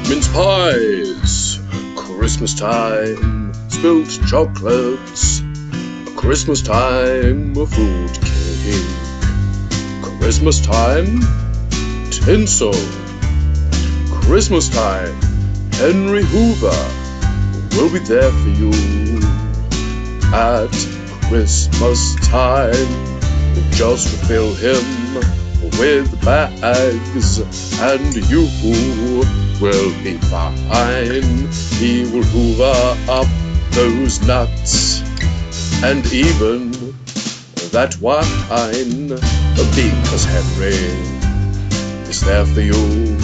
Mince pies, Christmas time, spilled chocolates, Christmas time, a fruit cake, Christmas time, tinsel, Christmas time, Henry Hoover will be there for you at Christmas time. Just refill him with bags, and you will be fine. He will hoover up those nuts and even that wine, because Henry is there for you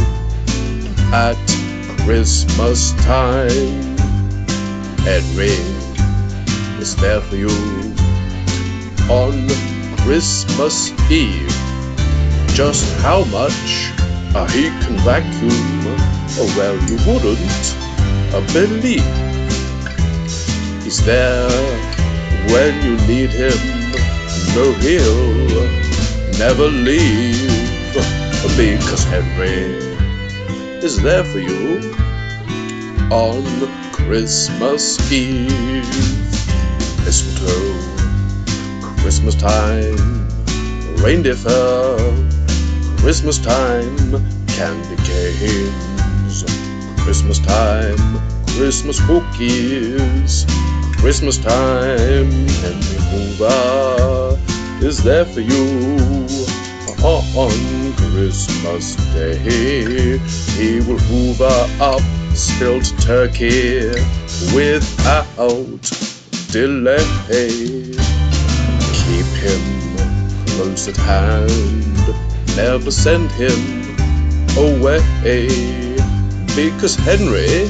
at Christmas time. Henry is there for you on Christmas Eve. Just how much he can vacuum, well, you wouldn't believe. He's there when you need him. No, he'll never leave, because Henry is there for you on Christmas Eve. Mistletoe, Christmas time, reindeer fur, Christmas time, candy canes, Christmas time, Christmas cookies, Christmas time. Henry Hoover is there for you on Christmas Day. He will hoover up spilled turkey without delay. Keep him close at hand, never send him away, because Henry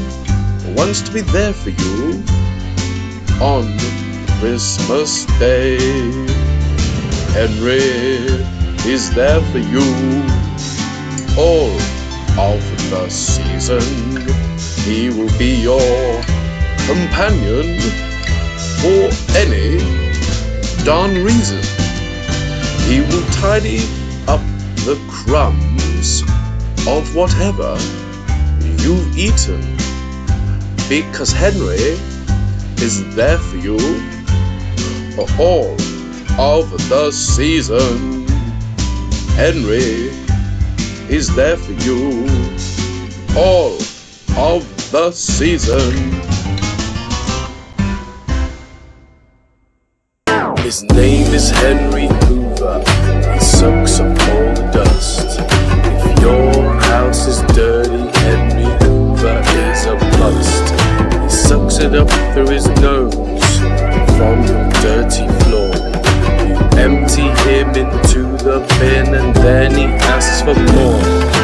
wants to be there for you on Christmas Day. Henry is there for you all of the season. He will be your companion for any darn reason. He will tidy up the crumbs of whatever you've eaten, because Henry is there for you all of the season. Henry is there for you all of the season. His name is Henry Hoover. He soaks up all the dust. If your house is dirty, Henry Hoover is a bust. He sucks it up through his nose from your dirty floor. You empty him into the bin and then he asks for more.